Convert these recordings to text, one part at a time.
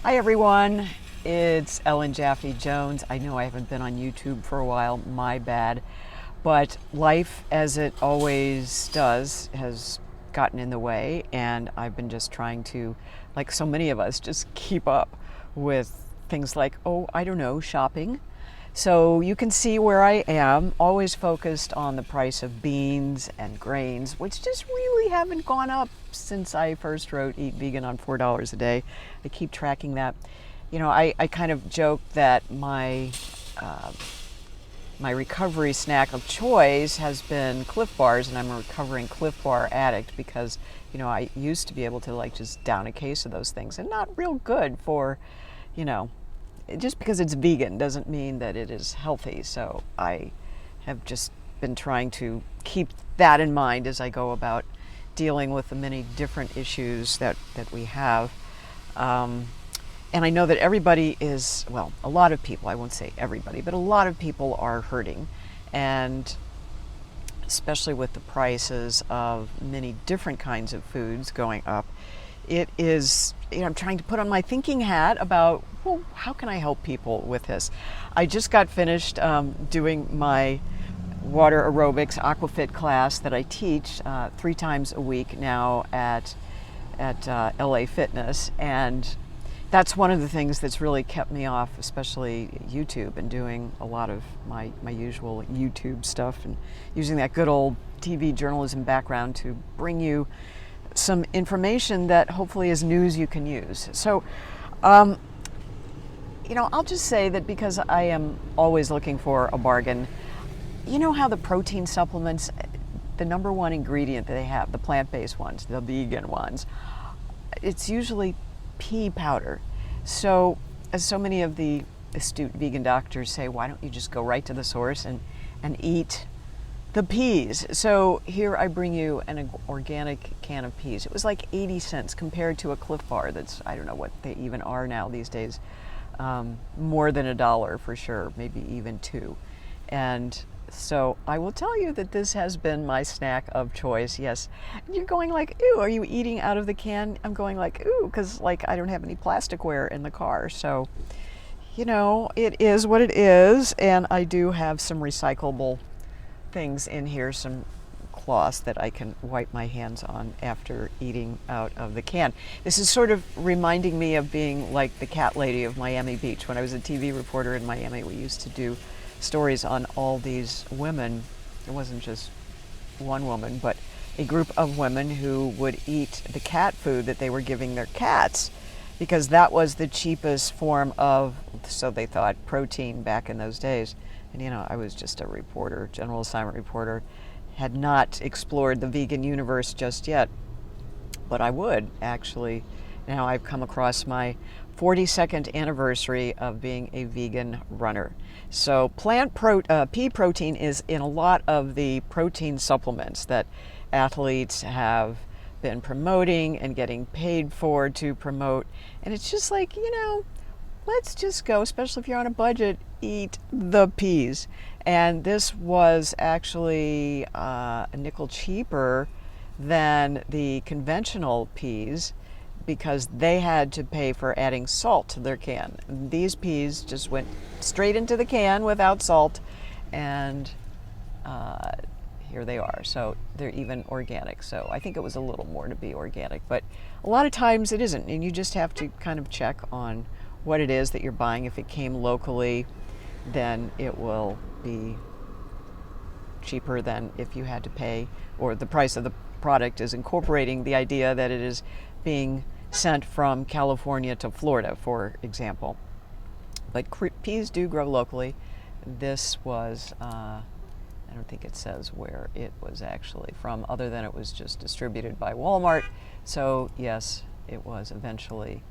Hi everyone, it's Ellen Jaffe Jones. I know I haven't been on YouTube for a while, my bad. But life, as it always does, has gotten in the way, and I've been just trying to, like so many of us, just keep up with things like, oh, I don't know, shopping. So you can see where I am, always focused on the price of beans and grains, which just really haven't gone up since I first wrote Eat Vegan on $4 a day. I keep tracking that. I kind of joke that my recovery snack of choice has been Cliff Bars, and I'm a recovering Cliff Bar addict because, I used to be able to like just down a case of those things, and not real good for, you know, just because it's vegan doesn't mean that it is healthy. So I have just been trying to keep that in mind as I go about dealing with the many different issues that we have. And I know that everybody is, well, a lot of people, I won't say everybody, but a lot of people are hurting. And especially with the prices of many different kinds of foods going up, it is, I'm trying to put on my thinking hat about, well, how can I help people with this? I just got finished doing my water aerobics aquafit class that I teach 3 times a week now at LA Fitness, and that's one of the things that's really kept me off, especially YouTube, and doing a lot of my usual YouTube stuff and using that good old TV journalism background to bring you some information that hopefully is news you can use. So, I'll just say that because I am always looking for a bargain, you know how the protein supplements, the number one ingredient that they have, the plant-based ones, the vegan ones, it's usually pea powder. So, as so many of the astute vegan doctors say, why don't you just go right to the source and eat the peas? So here I bring you an organic can of peas. It was like 80 cents compared to a Cliff Bar that's, I don't know what they even are now these days, more than $1 for sure, maybe even 2. And so I will tell you that this has been my snack of choice. Yes, you're going like, ooh, are you eating out of the can? I'm going like, ooh, because like I don't have any plasticware in the car. So, it is what it is. And I do have some recyclable things in here, some cloths that I can wipe my hands on after eating out of the can. This is sort of reminding me of being like the cat lady of Miami Beach. When I was a TV reporter in Miami, we used to do stories on all these women. It wasn't just one woman, but a group of women who would eat the cat food that they were giving their cats because that was the cheapest form of, so they thought, protein back in those days. And I was just a reporter, general assignment reporter, had not explored the vegan universe just yet, but I would actually. Now I've come across my 42nd anniversary of being a vegan runner. So pea protein is in a lot of the protein supplements that athletes have been promoting and getting paid for to promote. And it's just like, let's just go, especially if you're on a budget, eat the peas. And this was actually a nickel cheaper than the conventional peas because they had to pay for adding salt to their can. These peas just went straight into the can without salt, and here they are. So they're even organic. So I think it was a little more to be organic, but a lot of times it isn't, and you just have to kind of check on what it is that you're buying. If it came locally, then it will be cheaper than if you had to pay, or the price of the product is incorporating the idea that it is being sent from California to Florida, for example. But peas do grow locally. This was, I don't think it says where it was actually from, other than it was just distributed by Walmart. So yes, it was eventually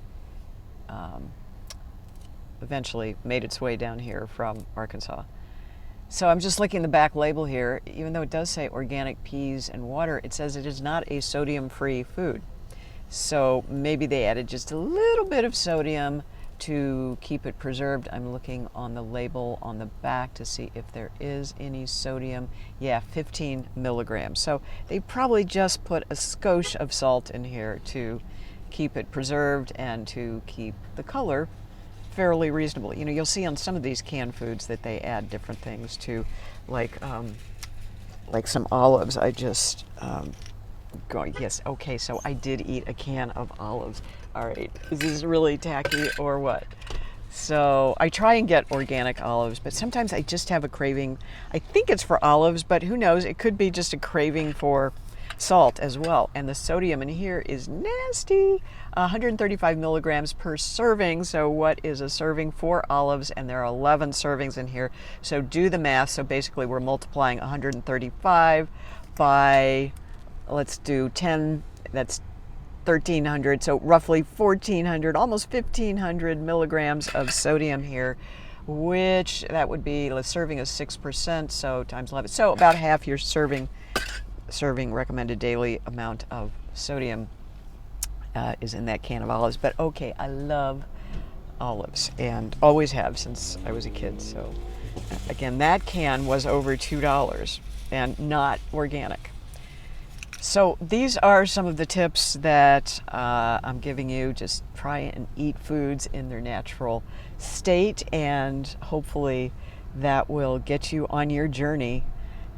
made its way down here from Arkansas. So I'm just looking at the back label here. Even though it does say organic peas and water, it says it is not a sodium-free food. So maybe they added just a little bit of sodium to keep it preserved. I'm looking on the label on the back to see if there is any sodium. Yeah, 15 milligrams. So they probably just put a skosh of salt in here to keep it preserved and to keep the color fairly reasonable. You know, you'll see on some of these canned foods that they add different things to, like some olives. I just going, yes, okay, so I did eat a can of olives. All right, is this really tacky or what? So I try and get organic olives, but sometimes I just have a craving. I think it's for olives, but who knows? It could be just a craving for salt as well. And the sodium in here is nasty, 135 milligrams per serving. So what is a serving for olives? And there are 11 servings in here. So do the math. So basically we're multiplying 135 by, let's do 10, that's 1,300, so roughly 1,400, almost 1,500 milligrams of sodium here, which that would be, the serving is 6%, so times 11. So about half your serving recommended daily amount of sodium is in that can of olives. But okay, I love olives and always have since I was a kid. So again, that can was over $2 and not organic. So these are some of the tips that I'm giving you. Just try and eat foods in their natural state, and hopefully that will get you on your journey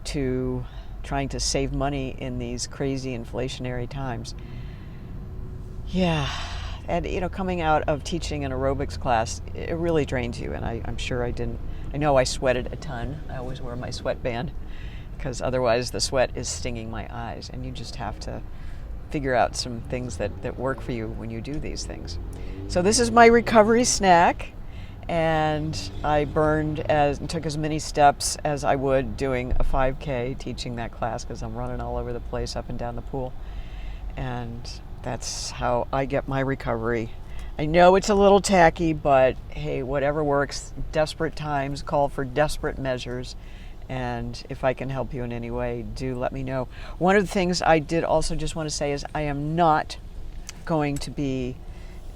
to trying to save money in these crazy inflationary times. Yeah, and you know, coming out of teaching an aerobics class, it really drains you, and I'm sure I didn't. I know I sweated a ton. I always wear my sweatband, because otherwise the sweat is stinging my eyes, and you just have to figure out some things that work for you when you do these things. So this is my recovery snack, and I burned and took as many steps as I would doing a 5K teaching that class, because I'm running all over the place up and down the pool, and that's how I get my recovery. I know it's a little tacky, but hey, whatever works. Desperate times call for desperate measures. And if I can help you in any way, do let me know. One of the things I did also just want to say is I am not going to be,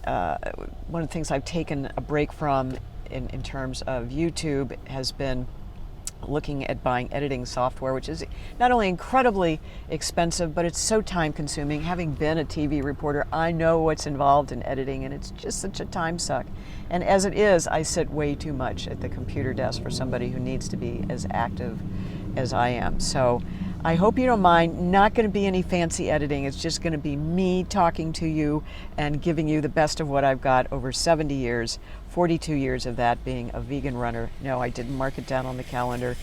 one of the things I've taken a break from in terms of YouTube has been looking at buying editing software, which is not only incredibly expensive, but it's so time consuming. Having been a TV reporter, I know what's involved in editing, and it's just such a time suck. And as it is, I sit way too much at the computer desk for somebody who needs to be as active as I am. So I hope you don't mind. Not going to be any fancy editing. It's just going to be me talking to you and giving you the best of what I've got over 70 years, 42 years of that being a vegan runner. No, I didn't mark it down on the calendar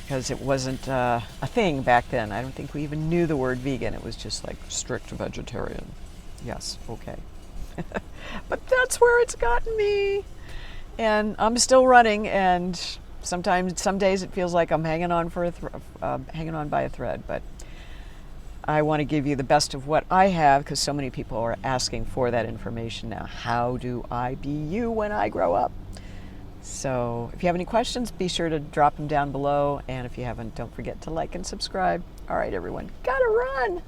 because it wasn't a thing back then. I don't think we even knew the word vegan. It was just like strict vegetarian. Yes, okay. But that's where it's gotten me. And I'm still running, and sometimes, some days it feels like I'm hanging on for hanging on by a thread, but I want to give you the best of what I have, because so many people are asking for that information now. How do I be you when I grow up? So if you have any questions, be sure to drop them down below, and if you haven't, don't forget to like and subscribe. All right, everyone, gotta run.